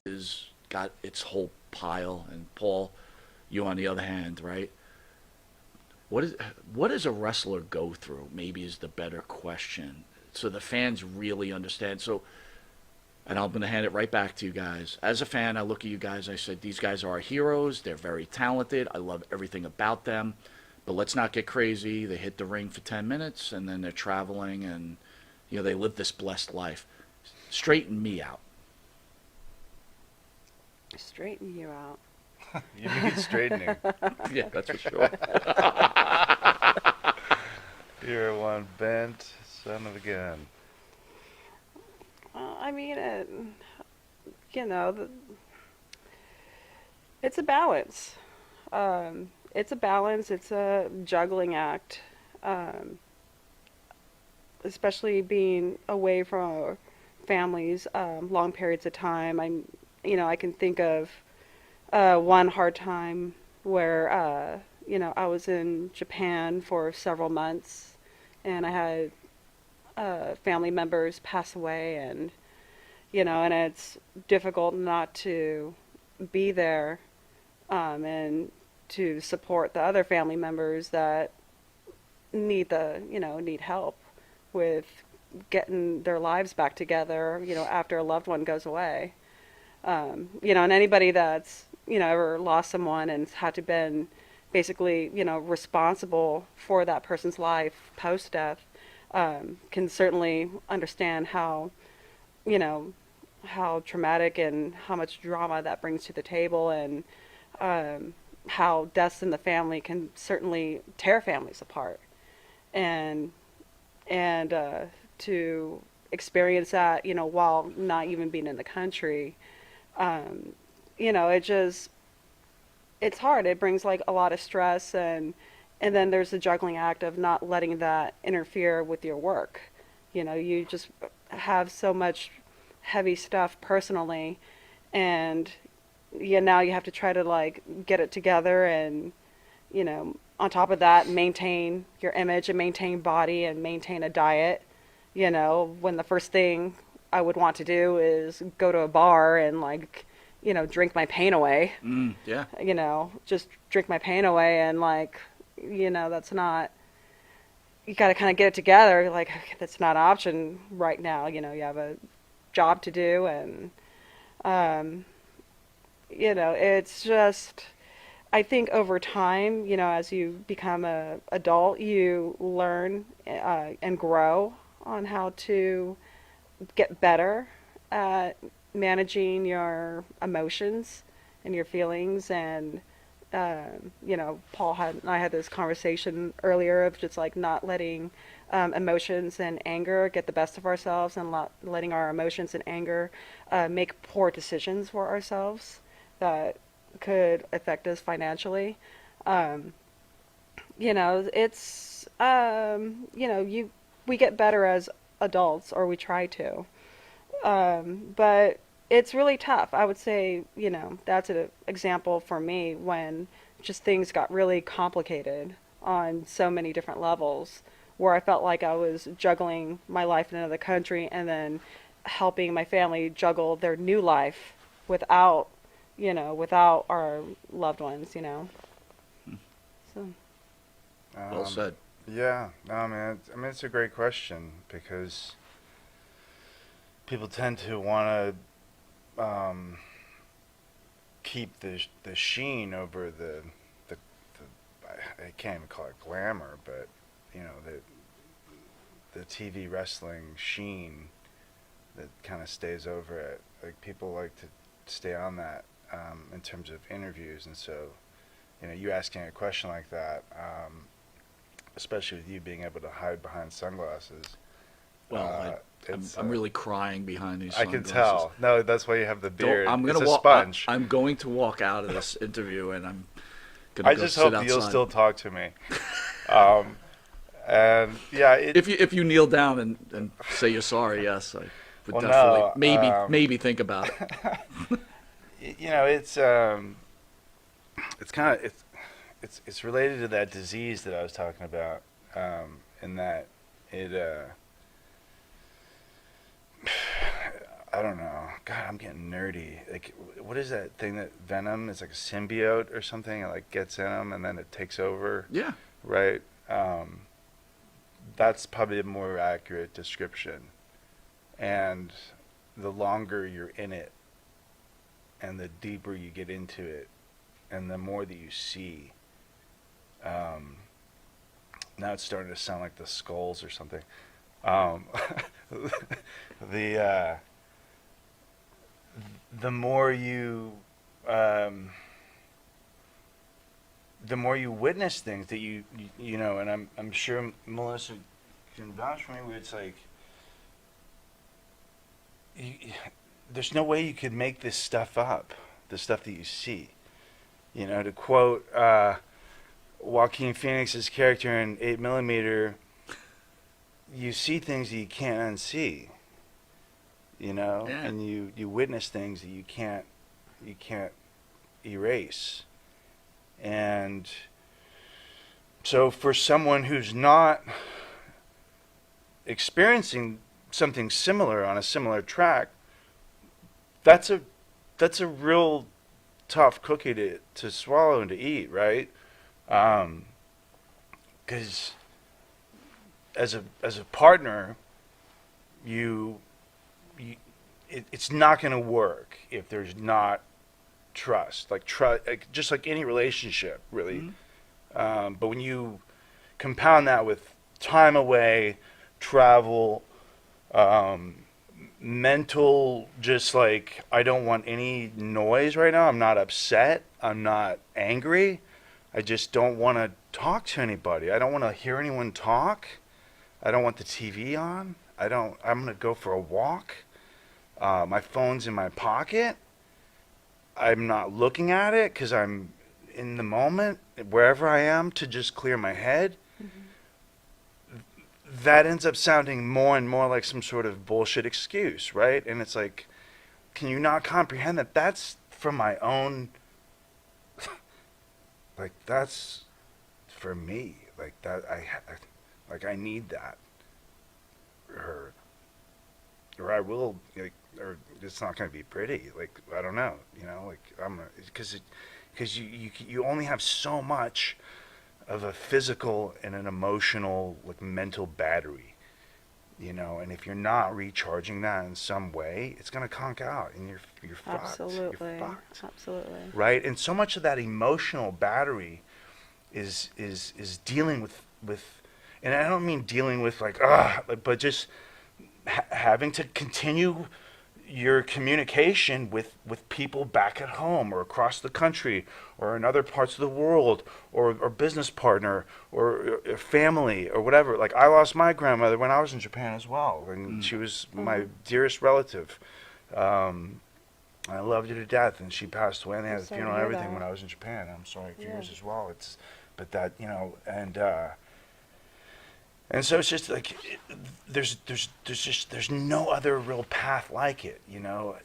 is got its whole pile, and Paul, you on the other hand, right? What is what does a wrestler go through? Maybe is the better question, so the fans really understand. So, and I'm going to hand it right back to you guys. As a fan, I look at you guys. I said these guys are our heroes. They're very talented. I love everything about them. But let's not get crazy. They hit the ring for 10 minutes and then they're traveling and they live this blessed life. Straighten me out. Straighten you out. You need straightening. Yeah, that's for sure. You're one bent son of a gun. Well, I mean, you know, the, it's a balance. It's a balance. It's a juggling act, especially being away from our families long periods of time. I can think of one hard time where, I was in Japan for several months, and I had family members pass away, and it's difficult not to be there and to support the other family members that need help with getting their lives back together, after a loved one goes away. And anybody that's, ever lost someone and had to been basically, responsible for that person's life post-death, can certainly understand you know, how traumatic and how much drama that brings to the table, and how deaths in the family can certainly tear families apart. And to experience that, while not even being in the country, it's hard. It brings like a lot of stress, and then there's the juggling act of not letting that interfere with your work. You just have so much heavy stuff personally, and now you have to try to like get it together, and on top of that, maintain your image and maintain body and maintain a diet. When the first thing I would want to do is go to a bar and like drink my pain away. Yeah. Just drink my pain away, and like that's not, you got to kind of get it together. Like, okay, that's not an option right now. You have a job to do, and it's just, I think over time, as you become a adult, you learn and grow on how to get better at managing your emotions and your feelings. And I had this conversation earlier of just like not letting emotions and anger get the best of ourselves, and letting our emotions and anger make poor decisions for ourselves that could affect us financially. It's we get better as adults, or we try to. But it's really tough. I would say, that's an example for me when just things got really complicated on so many different levels, where I felt like I was juggling my life in another country and then helping my family juggle their new life without, without our loved ones. So. Well said. Yeah, no, I mean, it's a great question, because people tend to want to keep the sheen over the I can't even call it glamour, but the TV wrestling sheen that kind of stays over it. Like, people like to stay on that in terms of interviews, and so you asking a question like that, especially with you being able to hide behind sunglasses. Well, I'm really crying behind these I sunglasses. can tell. No, that's why you have the beard. I'm It's gonna a walk. sponge. I'm going to walk out of this interview, and I'm gonna I go just sit hope outside. you'll still talk to me. And yeah, If you kneel down and say you're sorry, yes, I would Well, definitely no, maybe think about it. it's kind of it's related to that disease that I was talking about, in that it I don't know. God, I'm getting nerdy. Like, what is that thing that Venom is like a symbiote or something? It like gets in them and then it takes over, Yeah. right? That's probably a more accurate description. And the longer you're in it, and the deeper you get into it, and the more that you see, now it's starting to sound like the skulls or something. Um, the the more you the more you witness things that you know, and I'm sure Melissa can vouch for me. Where it's like, you, there's no way you could make this stuff up. The stuff that you see, you know, to quote Joaquin Phoenix's character in 8mm, you see things that you can't unsee, you know, Yeah. and you witness things that you can't erase. And so for someone who's not experiencing something similar on a similar track, that's a real tough cookie to swallow and to eat, right? Because as a partner, you it's not going to work if there's not trust. Like trust, like, just like any relationship, really. Mhm. But when you compound that with time away, travel, mental, just like, I don't want any noise right now. I'm not upset. I'm not angry. I just don't want to talk to anybody. I don't want to hear anyone talk. I don't want the TV on. I'm going to go for a walk. My phone's in my pocket. I'm not looking at it because I'm in the moment, wherever I am, to just clear my head. That ends up sounding more and more like some sort of bullshit excuse, right? And it's like, can you not comprehend that that's for my own, like, that's for me, like, that like, I need that, or I will, like, or it's not going to be pretty, like, I don't know, you know, like, because you only have so much of a physical and an emotional, like, mental battery, you know, and if you're not recharging that in some way, it's gonna conk out, and you're fucked. Absolutely. You're fucked, Absolutely. right? And so much of that emotional battery is dealing with, and I don't mean dealing with like but just having to continue your communication with people back at home or across the country or in other parts of the world, or business partner or family or whatever. Like, I lost my grandmother when I was in Japan as well, and she was my dearest relative. I loved her to death, and she passed away, and they had I'm a sorry to funeral and hear everything that. when I was in Japan. I'm sorry for Yeah. yours as well. But that, you know, and so it's just like, there's no other real path like it, you know.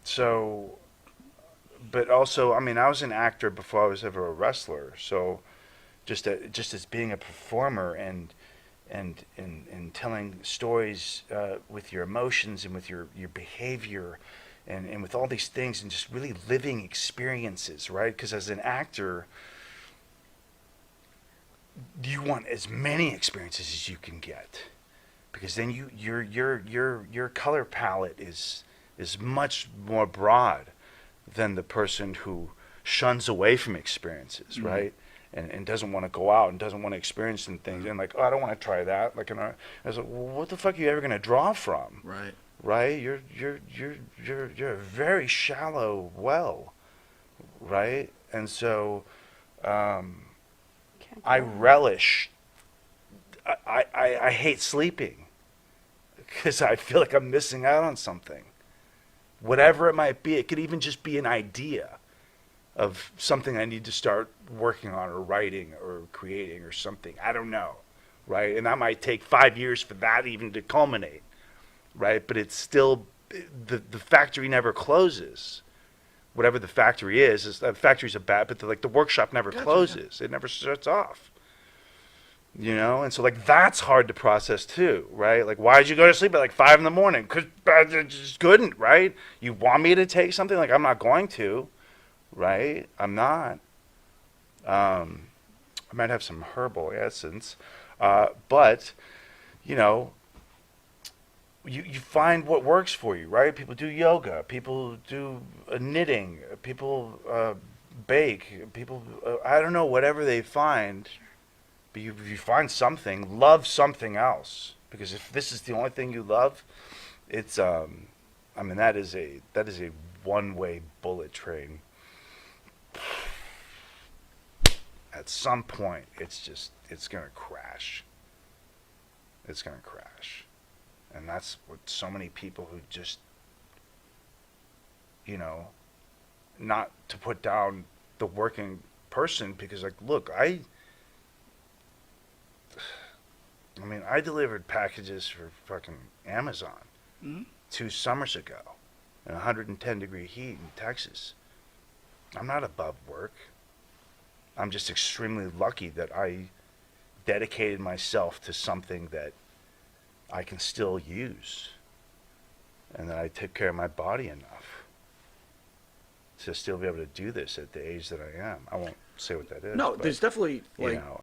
So, but also, I mean, I was an actor before I was ever a wrestler. So, just as being a performer and telling stories with your emotions and with your behavior, and with all these things, and just really living experiences, right? Because as an actor, you want as many experiences as you can get, because then your color palette is much more broad than the person who shuns away from experiences, right? And doesn't want to go out and doesn't want to experience some things, and like, oh, I don't want to try that. Like, I was like, well, what the fuck are you ever gonna draw from? Right. Right? You're a very shallow well, right? And so, Can't I go on. relish. I hate sleeping because I feel like I'm missing out on something. Whatever it might be, it could even just be an idea of something I need to start working on, or writing, or creating, or something. I don't know, right? And that might take 5 years for that even to culminate, right? But it's still, the factory never closes. Whatever the factory is the factory's a bad, but the workshop never Gotcha, yeah. closes. It never shuts off. You know, and so like that's hard to process too, right? Like, why did you go to sleep at like 5 in the morning? Because I just couldn't, right? You want me to take something? Like, I'm not going to, right? I'm not. I might have some herbal essence, but you know, you find what works for you, right? People do yoga, people do knitting, people bake, people I don't know, whatever they find. But you find something, love something else. Because if this is the only thing you love, it's I mean that is a one way bullet train. At some point, it's gonna crash. It's gonna crash, and that's what so many people who just, you know, not to put down the working person, because like, look, I mean, I delivered packages for fucking Amazon Mhm. 2 summers ago in 110-degree heat in Texas. I'm not above work. I'm just extremely lucky that I dedicated myself to something that I can still use, and that I took care of my body enough to still be able to do this at the age that I am. I won't say what that is, No, but there's definitely you like know,